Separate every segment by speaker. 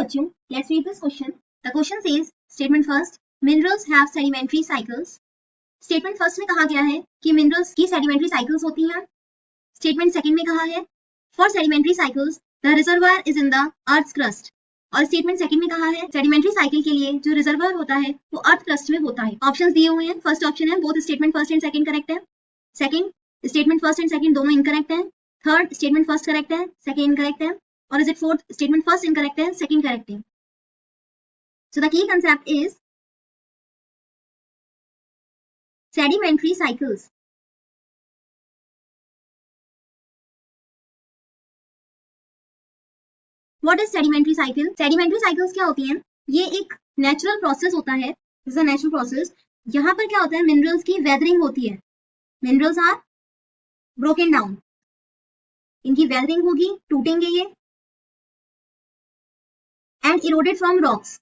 Speaker 1: बच्चों, let's read this question. The question says, statement first, minerals have sedimentary cycles. Statement first में कहा गया है कि minerals की sedimentary cycles होती हैं. Statement second में कहा है, for sedimentary cycles, the reservoir is in the earth's crust. और स्टेटमेंट सेकंड में कहा है सेडिमेंट्री साइकिल के लिए जो रिजर्वर होता है वो अर्थ क्रस्ट में होता है. ऑप्शंस दिए हुए हैं. फर्स्ट ऑप्शन है both statement first and second correct है. Second statement first and second दोनों इनकरेक्ट है. थर्ड स्टेटमेंट फर्स्ट करेक्ट है, सेकंड इनकरेक्ट है. और is it fourth statement first incorrect है, सेकंड करेक्ट है. So the key concept is sedimentary cycles. What is sedimentary cycle? Sedimentary cycles क्या होती हैं? ये एक नेचुरल प्रोसेस होता है. This is a natural process. यहाँ पर क्या होता है, मिनरल्स की वेदरिंग होती है. Minerals are broken down. इनकी वेदरिंग होगी, टूटेंगे ये. And eroded from rocks.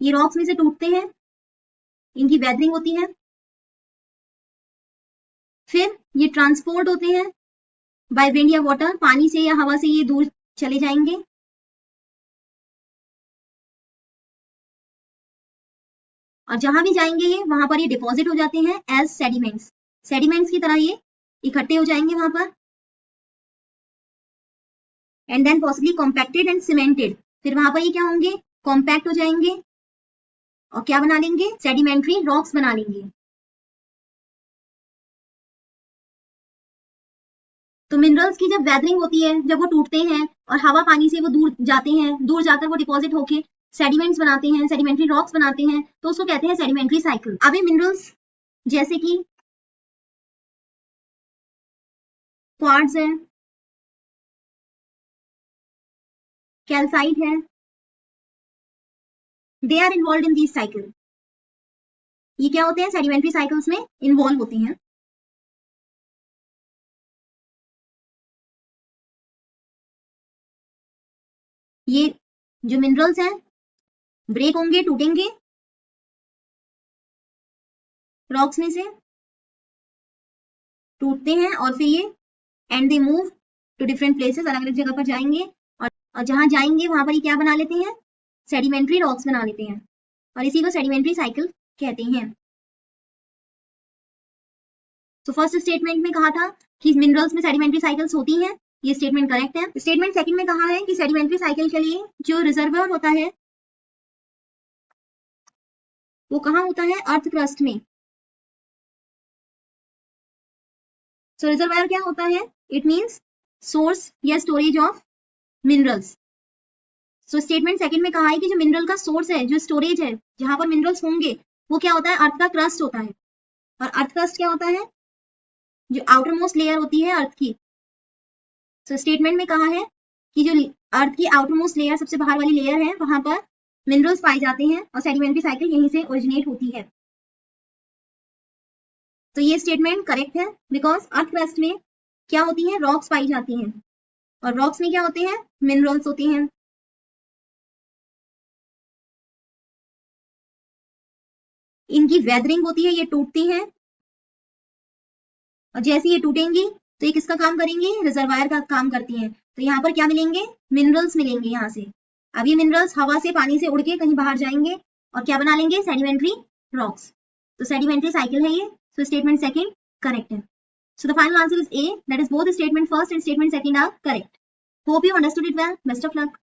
Speaker 1: ये रॉक्स में से टूटते हैं, इनकी वेदरिंग होती है. फिर ये ट्रांसपोर्ट होते हैं बाय विंड या वाटर. पानी से या हवा से ये दूर चले जाएंगे. और जहां भी जाएंगे ये वहां पर ये डिपॉजिट हो जाते हैं एज सेडिमेंट्स. सेडिमेंट्स की तरह ये इकट्ठे हो जाएंगे वहां पर. And then possibly compacted and cemented. फिर वहां पर ये क्या होंगे, कॉम्पैक्ट हो जाएंगे और क्या बना लेंगे, सेडिमेंट्री रॉक्स बना लेंगे. तो मिनरल्स की जब वेदरिंग होती है, जब वो टूटते हैं और हवा पानी से वो दूर जाते हैं, दूर जाकर वो डिपॉजिट होके सेडिमेंट्स बनाते हैं, सेडिमेंट्री रॉक्स बनाते हैं, तो उसको कहते हैं सेडिमेंट्री साइकिल. अभी मिनरल्स जैसे कि क्वार्ट्ज है, कैल्साइट है, they are involve in this cycle. ये क्या होते हैं, सेडिमेंट्री साइकिल्स में इन्वॉल्व होते हैं. ये जो मिनरल्स हैं ब्रेक होंगे, टूटेंगे रॉक्स में से, टूटते हैं और फिर ये and they move to different places. अलग अलग जगह पर जाएंगे और जहां जाएंगे वहां पर ये क्या बना लेते हैं, सेडिमेंट्री रॉक्स बना लेते हैं. और इसी को सेडिमेंट्री साइकिल कहते हैं. तो फर्स्ट स्टेटमेंट में कहा था कि मिनरल्स में सेडिमेंट्री साइकिल्स होती हैं. ये स्टेटमेंट करेक्ट है. स्टेटमेंट सेकंड में कहा है कि सेडिमेंट्री साइकिल के लिए जो रिजर्वर होता है वो कहाँ होता है, अर्थ क्रस्ट में. सो रिजर्वर क्या होता है, इट मींस सोर्स या storage of minerals. So statement second में कहा है कि जो मिनरल का सोर्स है, जो स्टोरेज है, जहां पर मिनरल्स होंगे वो क्या होता है, अर्थ का क्रस्ट होता है. और अर्थ क्रस्ट क्या होता है, जो आउटर मोस्ट लेयर होती है अर्थ की. सो स्टेटमेंट में कहा है कि जो अर्थ की आउटर मोस्ट लेयर, सबसे बाहर वाली लेयर है, वहां पर मिनरल्स पाए जाते हैं और सेडिमेंट्री साइकिल यहीं से ओरिजिनेट होती है. तो ये स्टेटमेंट करेक्ट है बिकॉज अर्थ क्रस्ट में क्या होती है, रॉक्स पाई जाती हैं और रॉक्स में क्या होते हैं, मिनरल्स होते हैं. इनकी वेदरिंग होती है, ये टूटती हैं और जैसे ये टूटेंगी तो ये किसका काम करेंगी, रिजर्वायर का काम करती हैं. तो यहाँ पर क्या मिलेंगे, मिनरल्स मिलेंगे यहाँ से. अब ये मिनरल्स हवा से, पानी से उड़ के कहीं बाहर जाएंगे और क्या बना लेंगे, सेडिमेंट्री रॉक्स. तो सेडिमेंट्री साइकिल है ये. सो स्टेटमेंट सेकंड करेक्ट है. So the final answer is A, that is both statement first and statement second are correct. Hope you understood it well. Best of luck.